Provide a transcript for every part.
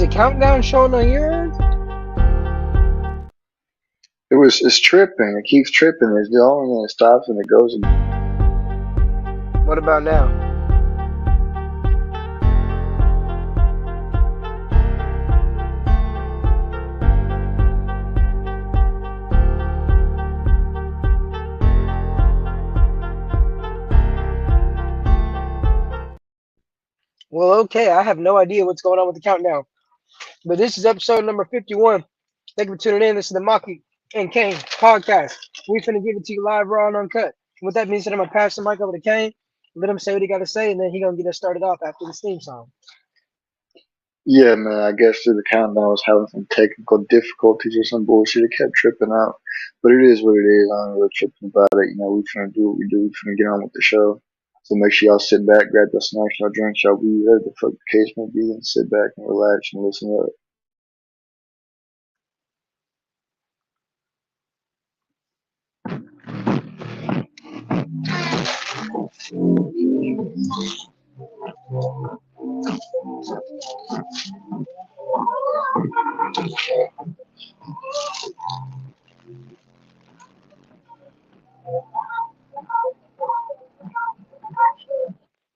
the countdown showing on your end? It's tripping. It keeps tripping. It's the only thing that stops and it goes again. What about now? Well, okay, I have no idea what's going on with the countdown. But this is episode number 51. Thank you for tuning in. This is the Maki and Kane podcast. We finna give it to you live, raw, and uncut. With that being said, I'm gonna pass the mic over to Kane, let him say what he gotta say, and then he gonna get us started off after the theme song. Yeah, man. I guess through the countdown, I was having some technical difficulties or some bullshit. It kept tripping out, but it is what it is. I don't really tripping about it. We trying to do what we do. We trying to get on with the show. So make sure y'all sit back, grab your snacks, your drinks, y'all be whatever the fuck the case may be, and sit back and relax and listen up.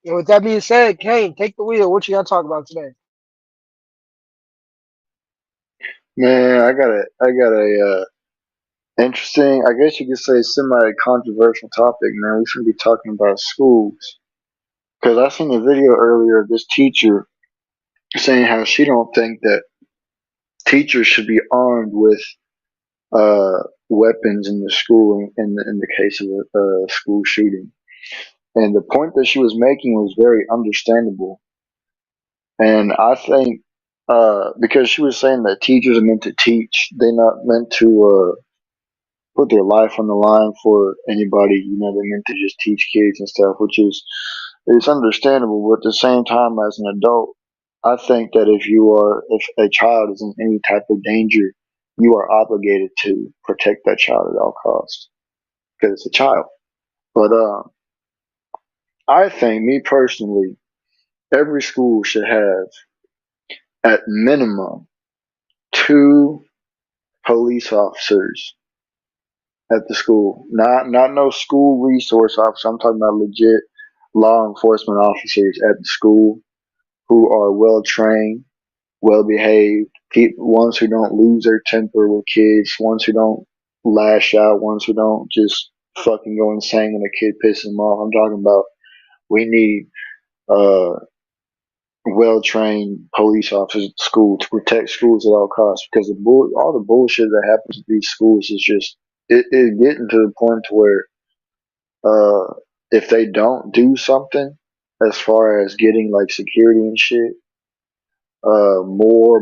And with that being said, Kane, take the wheel. What you gotta talk about today? Man, I got a interesting. I guess you could say semi-controversial topic. Man, we should be talking about schools because I seen a video earlier of this teacher saying how she don't think that teachers should be armed with weapons in the school in the case of a school shooting. And the point that she was making was very understandable. And I think because she was saying that teachers are meant to teach, they're not meant to put their life on the line for anybody. They're meant to just teach kids and stuff, which is it's understandable. But at the same time, as an adult, I think that if a child is in any type of danger, you are obligated to protect that child at all costs because it's a child. But I think, me personally, every school should have at minimum two police officers at the school. Not no school resource officer. I'm talking about legit law enforcement officers at the school who are well trained, well behaved, ones who don't lose their temper with kids, ones who don't lash out, ones who don't just fucking go insane when a kid pisses them off. I'm talking about we need uh well trained police officers at the school to protect schools at all costs because all the bullshit that happens at these schools is just it getting to the point to where uh if they don't do something as far as getting like security and shit, more,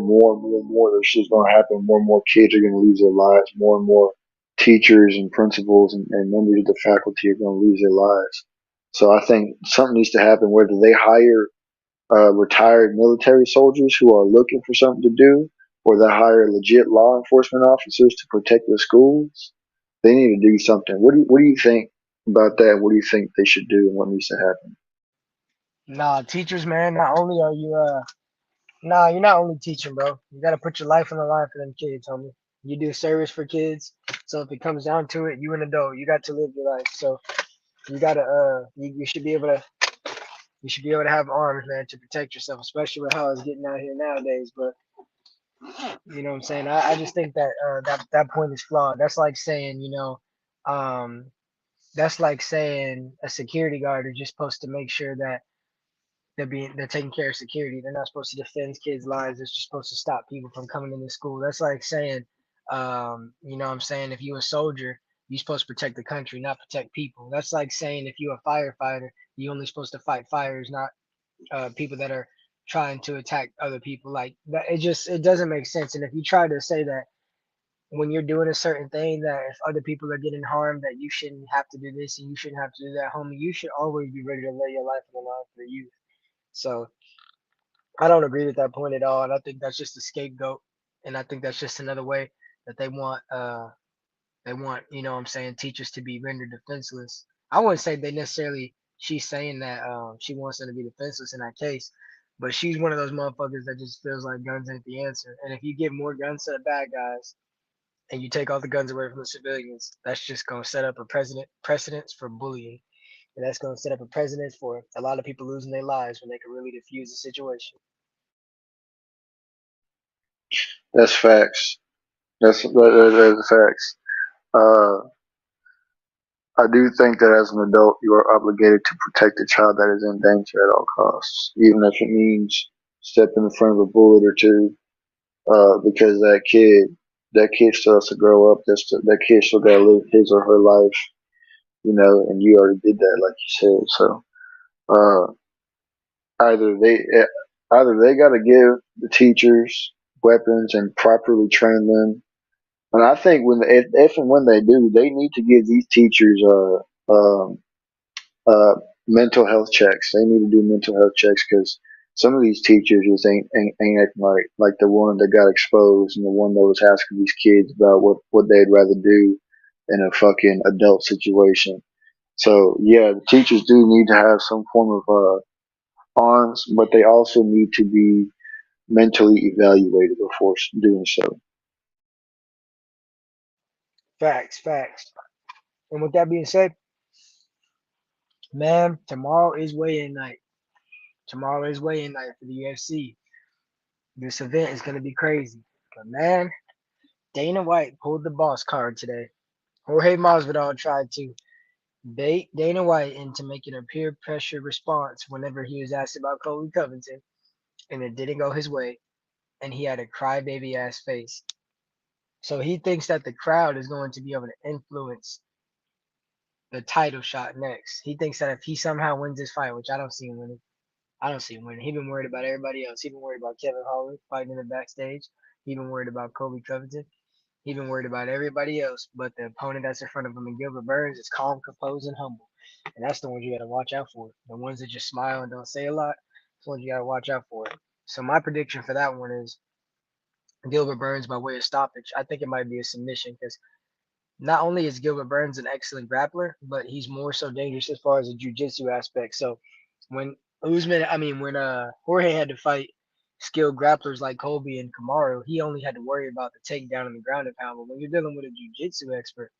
this shit's gonna happen. More and more kids are gonna lose their lives. More and more teachers and principals and members of the faculty are gonna lose their lives. So I think something needs to happen. Whether they hire retired military soldiers who are looking for something to do, or they hire legit law enforcement officers to protect the schools, they need to do something. What do you think about that? What do you think they should do, and what needs to happen? Nah, teachers, man. Not only are you Nah, you're not only teaching, bro. You gotta put your life on the line for them kids, homie. You do service for kids, so if it comes down to it, you an adult, you got to live your life. So you gotta you should be able to have arms, man, to protect yourself, especially with how it's getting out here nowadays. But you know what I'm saying? I just think that that point is flawed. That's like saying, um that's like saying a security guard is just supposed to make sure that they're taking care of security. They're not supposed to defend kids' lives. It's just supposed to stop people from coming into school. That's like saying, you know what I'm saying, if you're a soldier, you're supposed to protect the country, not protect people. That's like saying if you're a firefighter, you're only supposed to fight fires, not people that are trying to attack other people. Like that, it doesn't make sense. And if you try to say that when you're doing a certain thing, that if other people are getting harmed, that you shouldn't have to do this and you shouldn't have to do that, homie, you should always be ready to lay your life on the line for you. So I don't agree with that point at all, and I think that's just a scapegoat, and I think that's just another way that they want, you know what I'm saying, teachers to be rendered defenseless. I wouldn't say they necessarily she's saying that she wants them to be defenseless in that case, But she's one of those motherfuckers that just feels like guns ain't the answer. And if you give more guns to the bad guys and you take all the guns away from the civilians, that's just gonna set up a precedence for bullying. And that's gonna set up a precedence for a lot of people losing their lives when they can really defuse the situation. That's facts. That's facts. Uh, I do think that as an adult, you are obligated to protect a child that is in danger at all costs, even if it means stepping in front of a bullet or two. Because that kid still has to grow up. That kid still got to live his or her life, and you already did that, like you said. So, uh, either they, eh, either they got to give the teachers weapons and properly train them. And I think if and when they do, they need to give these teachers uh, mental health checks. They need to do mental health checks because some of these teachers just ain't acting like the one that got exposed and the one that was asking these kids about what they'd rather do in a fucking adult situation. So yeah, the teachers do need to have some form of arms, but they also need to be mentally evaluated before doing so. Facts, facts. And with that being said, man, tomorrow is weigh-in night. Tomorrow is weigh-in night for the UFC. This event is gonna be crazy. But man, Dana White pulled the boss card today. Jorge Masvidal tried to bait Dana White into making a peer pressure response whenever he was asked about Colby Covington, and it didn't go his way, and he had a crybaby ass face. So he thinks that the crowd is going to be able to influence the title shot next. He thinks that if he somehow wins this fight, which I don't see him winning, I don't see him winning. He been worried about everybody else. He been worried about Kevin Holland fighting in the backstage. He been worried about Colby Covington. He been worried about everybody else, but the opponent that's in front of him and Gilbert Burns is calm, composed, and humble. And that's the ones you got to watch out for. The ones that just smile and don't say a lot, that's the ones you got to watch out for. So my prediction for that one is Gilbert Burns by way of stoppage. I think it might be a submission because not only is Gilbert Burns an excellent grappler, but he's more so dangerous as far as the jiu-jitsu aspect. So when when Jorge had to fight skilled grapplers like Colby and Kamaru, he only had to worry about the takedown and the ground and pound. But when you're dealing with a jiu-jitsu expert,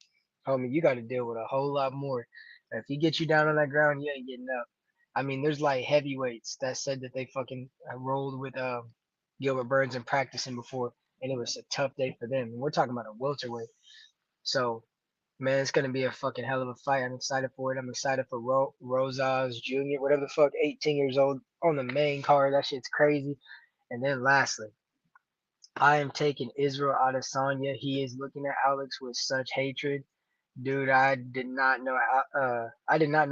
homie, you got to deal with a whole lot more. If he gets you down on that ground, you ain't getting up. I mean, there's like heavyweights that said that they fucking rolled with Gilbert Burns in practicing before, and it was a tough day for them. And we're talking about a welterweight. So man, it's gonna be a fucking hell of a fight. I'm excited for it. I'm excited for Rosas Jr., whatever the fuck, 18 years old on the main card. That shit's crazy. And then lastly, I am taking Israel Adesanya. He is looking at Alex with such hatred. Dude, I did not know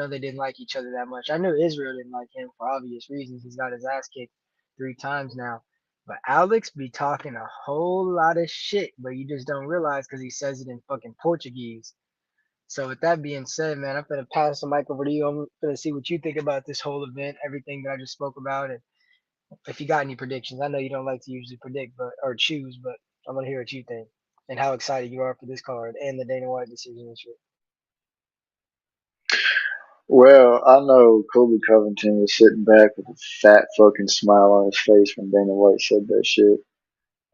they didn't like each other that much. I knew Israel didn't like him for obvious reasons. He's got his ass kicked 3 times now. But Alex be talking a whole lot of shit, but you just don't realize because he says it in fucking Portuguese. So with that being said, man, I'm gonna pass the mic over to you. I'm gonna see what you think about this whole event, everything that I just spoke about, and if you got any predictions. I know you don't like to usually predict, but or choose, but I'm gonna hear what you think and how excited you are for this card and the Dana White decision and shit. Well, I know Kobe Covington was sitting back with a fat fucking smile on his face when Dana White said that shit.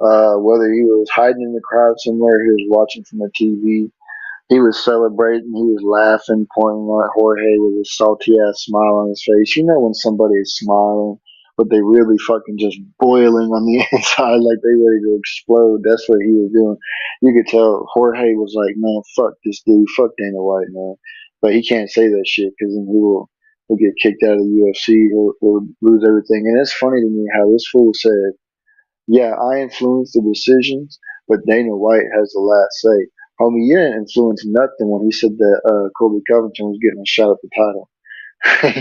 Whether he was hiding in the crowd somewhere, he was watching from the TV, he was celebrating, he was laughing, pointing at Jorge with a salty ass smile on his face. You know when somebody is smiling, but they really fucking just boiling on the inside like they ready to explode. That's what he was doing. You could tell Jorge was like, man, fuck this dude, fuck Dana White, man. But he can't say that shit because then he'll get kicked out of the UFC. He'll lose everything. And it's funny to me how this fool said, yeah, I influence the decisions, but Dana White has the last say. Homie, you didn't influence nothing when he said that Kobe Covington was getting a shot at the title.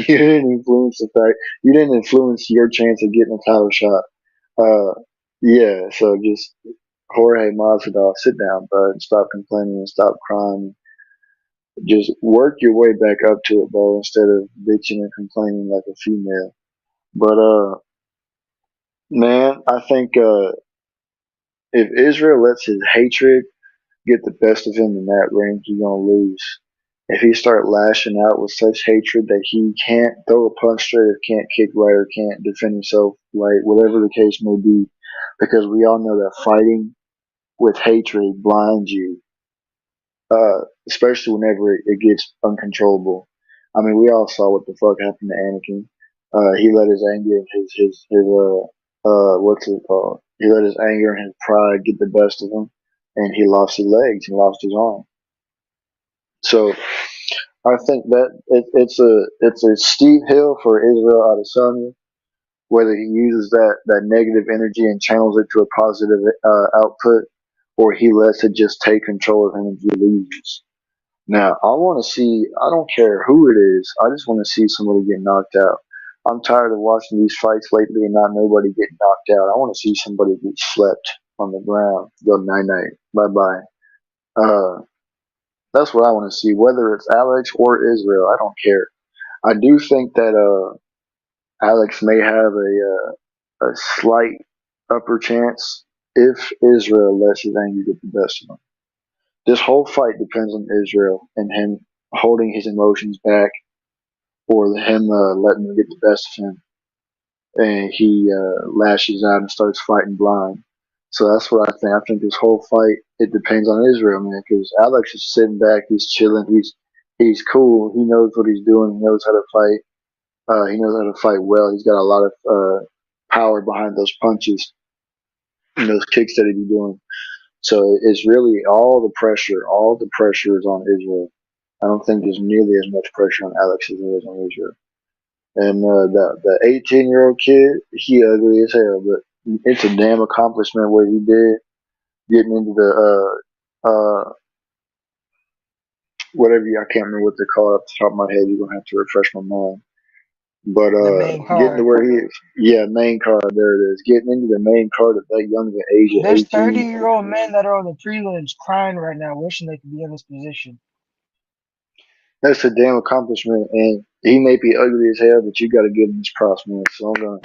You didn't influence the fact. You didn't influence your chance of getting a title shot. Uh, yeah, so just Jorge Masvidal, sit down, bro, and stop complaining and stop crying. Just work your way back up to it, bro, instead of bitching and complaining like a female. But man, I think if Israel lets his hatred get the best of him in that ring, he's gonna lose. if he start lashing out with such hatred that he can't throw a punch straight, or can't kick right, or can't defend himself right, whatever the case may be, because we all know that fighting with hatred blinds you, especially whenever it gets uncontrollable. I mean, we all saw what the fuck happened to Anakin. He let his anger and his what's it called? He let his anger and his pride get the best of him, and he lost his legs and lost his arm. So I think that it's a steep hill for Israel Adesanya, whether he uses that negative energy and channels it to a positive output, or he lets it just take control of him and he loses. Now, I want to see. I don't care who it is. I just want to see somebody get knocked out. I'm tired of watching these fights lately and not nobody get knocked out. I want to see somebody get slept on the ground. Go night night. Bye bye. That's what I want to see. Whether it's Alex or Israel, I don't care. I do think that Alex may have a slight upper chance if Israel lets his anger get the best of him. This whole fight depends on Israel and him holding his emotions back, or him letting them get the best of him, and he lashes out and starts fighting blind. So that's what I think. I think this whole fight it depends on Israel, man, because Alex is sitting back, he's chilling, he's cool, he knows what he's doing, he knows how to fight. He knows how to fight well. He's got a lot of power behind those punches and those kicks that he be doing. So it's really all the pressure is on Israel. I don't think there's nearly as much pressure on Alex as there is on Israel. And the 18-year-old kid, he ugly as hell, but it's a damn accomplishment what he did getting into the whatever I can't remember what they call it off the top of my head. You're gonna have to refresh my mind. But The main getting to card. where he is, yeah, main card. There it is. Getting into the main card at that young of an age of There's 18. 30-year-old men that are on the prelims crying right now, wishing they could be in this position. That's a damn accomplishment, and he may be ugly as hell, but you got to give him his props, man. So I'm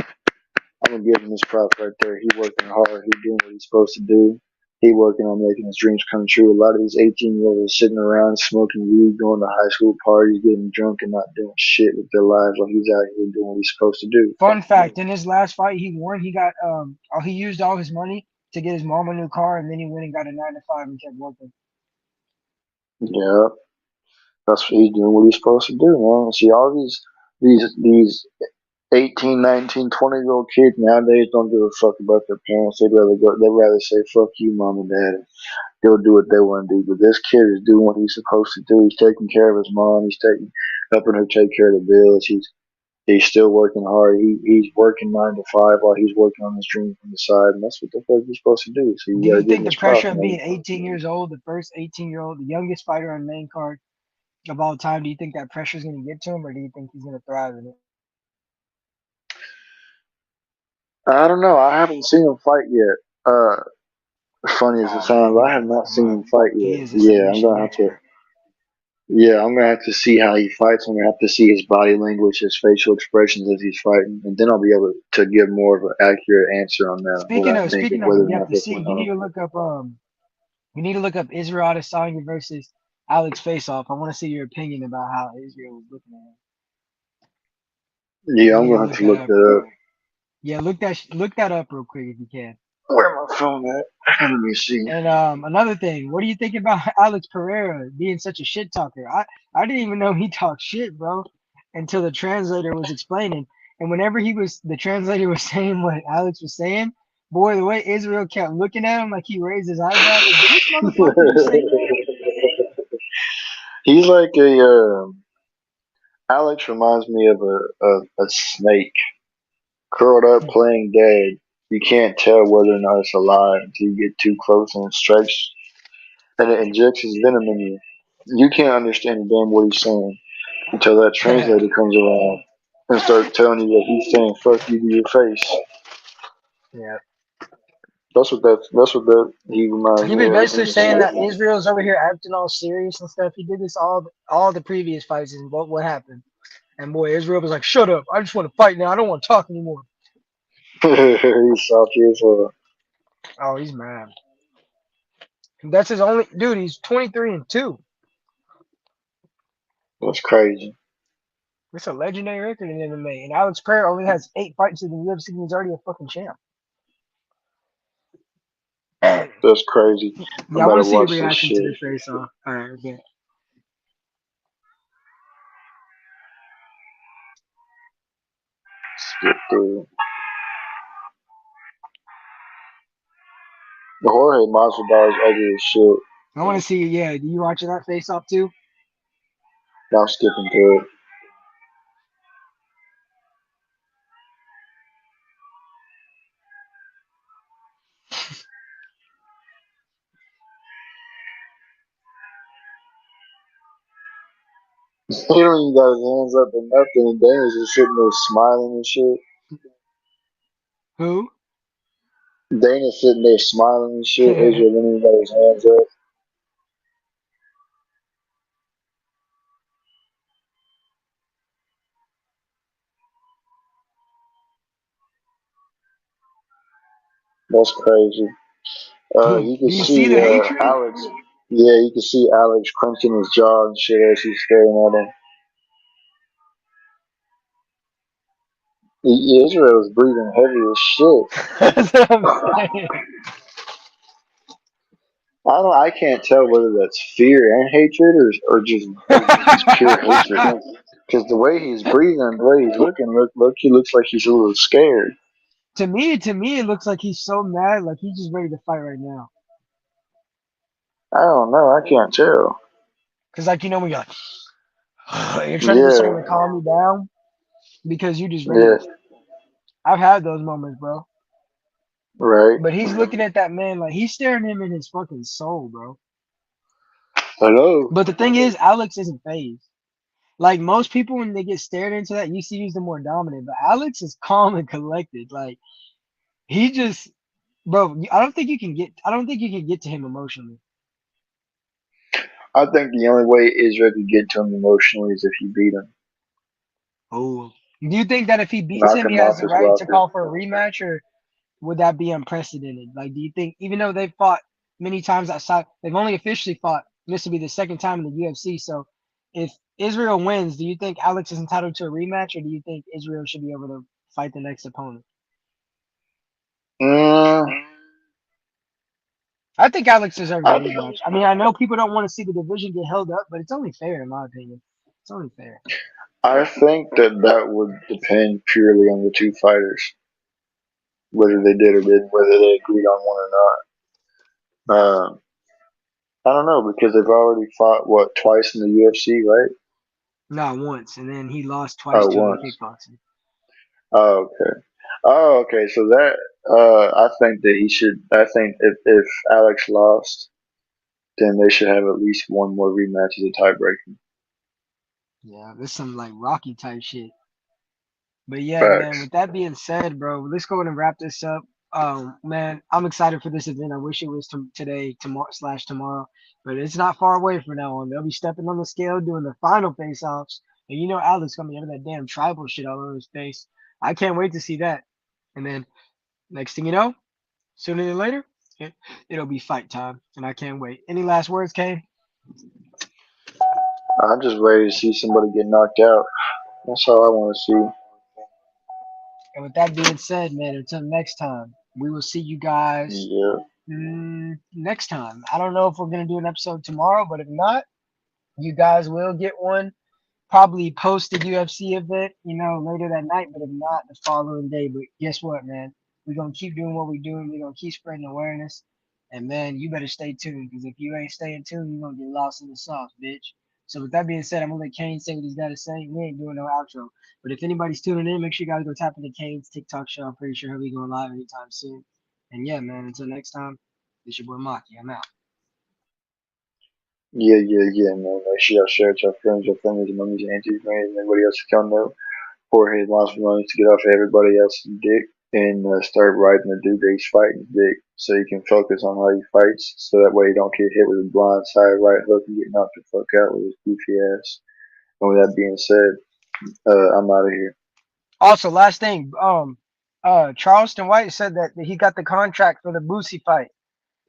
gonna give him his props right there. He working hard. He doing what he's supposed to do. He working on making his dreams come true. A lot of these 18-year-olds are sitting around smoking weed, going to high school parties, getting drunk, and not doing shit with their lives while he's out here doing what he's supposed to do. Fun fact: in his last fight, he won. He got he used all his money to get his mom a new car, and then he went and got a 9 to 5 and kept working. Yeah, that's what he's doing what he's supposed to do, man. See, all these 18, 19, 20-year old kids nowadays don't give a fuck about their parents. They'd rather say fuck you, mom and dad. They'll do what they want to do. But this kid is doing what he's supposed to do. He's taking care of his mom. Helping her take care of the bills. He's still working hard. He's working 9 to 5 while he's working on his dream from the side, and that's what the fuck he's supposed to do. So Do you you gotta give think him the his props, pressure of man. being 18 years old, the first 18-year-old, the youngest fighter on the main card of all time, do you think that pressure is going to get to him, or do you think he's going to thrive in it? I don't know. I haven't seen him fight yet. Funny as it Oh man, sounds, you I got have to look not him seen up. him fight He yet. is a Yeah, I'm submission gonna have to. master. Yeah, I'm gonna have to see how he fights. I'm gonna have to see his body language, his facial expressions as he's fighting, and then I'll be able to give more of an accurate answer on that. What I think Speaking and of whether him, or you have not to that's see. going on. You need to look up Israel Adesanya versus Alex Faceoff. I want to see your opinion about how Israel was looking at him. Yeah, You I'm need to gonna have look to that look up real that up. quick. Yeah, look that up real quick if you can. Where my phone at? Let me see. And another thing, what do you think about Alex Pereira being such a shit talker? I didn't even know he talked shit, bro, until the translator was explaining. And whenever the translator was saying what Alex was saying, boy, the way Israel kept looking at him like he raised his eyebrows, like, did this motherfucker just say that? He's like Alex reminds me of a snake curled up playing dead. You can't tell whether or not it's alive until you get too close and it strikes and it injects his venom in you. You can't understand damn what he's saying until that translator comes around and starts telling you that he's saying "fuck you" to your face. Yeah. That's what he reminds He me was of. basically saying that Israel's over here acting all serious and stuff. He did this all the previous fights and what happened. And boy, Israel was like, "Shut up! I just want to fight now. I don't want to talk anymore." He's salty as well. Oh, he's mad. That's his only dude. He's 23-2. That's crazy. It's a legendary record in MMA, and Alex Pereira only has 8 fights in the UFC, and he's already a fucking champ. Yeah, That's crazy. I I want better to see your watch this reaction to shit. this face off. All right, okay. Skip through. The Jorge Masvidal is ugly as shit. I want to see. Yeah, do you watching that face off too? I'm skipping through it. He don't even got his hands up or nothing, and Dana's just sitting there smiling and shit. Who? Dana's sitting there smiling and shit. Israel didn't even got his hands up. That's crazy. You can Do you see see the hatred? Alex. Yeah, you can see Alex crunching his jaw and shit as he's staring at him. Israel is breathing heavy as shit. That's what I'm saying. I can't tell whether that's fear and hatred or just pure hatred. Because the way he's breathing, the way he's looking, he looks like he's a little scared. To me, it looks like he's so mad, like he's just ready to fight right now. I don't know. I can't tell. Cause like when you're like, you're trying to get someone to Yeah, calm you down because you just ready yeah, to. I've had those moments, bro. right. But he's looking at that man like he's staring him in his fucking soul, bro. Hello. But the thing is, Alex isn't phased. Like most people, when they get stared into that, you see he's the more dominant. But Alex is calm and collected. Like he just, bro. I don't think you can get. I don't think you can get to him emotionally. I think the only way Israel could get to him emotionally is if he beat him, Oh. Do you think that if he beats knock him, he him has off the his right to rocker. call for a rematch, or would that be unprecedented? Like, do you think, even though they've fought many times outside, they've only officially fought, this will be the second time in the UFC. So, if Israel wins, do you think Alex is entitled to a rematch, or do you think Israel should be able to fight the next opponent? Mm, I think Alex deserves a I, rematch. I mean, I know people don't want to see the division get held up, but it's only fair, in my opinion. It's only fair. I think that would depend purely on the two fighters, whether they did or didn't, whether they agreed on one or not. I don't know because they've already fought what twice in the UFC, right? Not once, and then he lost twice Oh, to in once. kickboxing. Oh, okay. Oh, okay. So that I think that he should. I think if Alex lost, then they should have at least one more rematch as a tiebreaker. Yeah, this some like Rocky type shit. But yeah, man, Facts. with that being said, bro, let's go ahead and wrap this up. Man, I'm excited for this event. I wish it was today, tomorrow slash tomorrow, but it's not far away from now on. They'll be stepping on the scale doing the final face offs. And Alex gonna be having that damn tribal shit all over his face. I can't wait to see that. And then next thing you know, sooner than later, it'll be fight time. And I can't wait. Any last words, Kane? I'm just ready to see somebody get knocked out. That's all I want to see. And with that being said, man, until next time, we will see you guys Yeah. next time. I don't know if we're gonna do an episode tomorrow, but if not, you guys will get one probably post the UFC event, later that night. But if not, the following day. But guess what, man? We're gonna keep doing what we're doing. We're gonna keep spreading awareness. And man, you better stay tuned because if you ain't staying tuned, you're gonna get lost in the sauce, bitch. So with that being said, I'm gonna let Kane say what he's gotta say. We ain't doing no outro. But if anybody's tuning in, make sure you guys go tap into Kane's TikTok show. I'm pretty sure he'll be going live anytime soon. And yeah, man, until next time, this your boy Maki. I'm out. Yeah, man. Make sure y'all share it to your friends, your families, your mummies, your aunties, man, and everybody else who can know. Jorge lost some money to get off of everybody else's dick and start riding the dude that he's fighting dick so he can focus on how he fights so that way he don't get hit with a blind side right hook and get knocked the fuck out with his goofy ass. And with that being said, I'm out of here. Also, last thing, Charleston White said that he got the contract for the Boosie fight.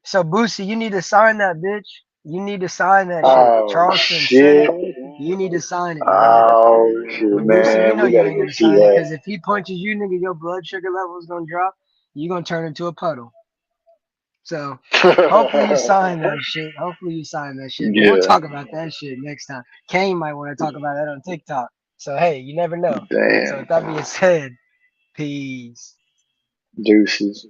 So Boosie, you need to sign that, bitch. You need to sign that shit. Oh Charleston said it. shit. You need to sign it, man. Oh shit, When Newsom, you man, know we you gotta ain't go gonna see sign it that. because if he punches you, nigga, your blood sugar level is gonna drop. You gonna turn into a puddle. So hopefully you sign that shit. Hopefully you sign that shit. But we'll Yeah, talk about that shit next time. Kane might want to talk about that on TikTok. So hey, you never know. So damn. with that being said, peace. Deuces.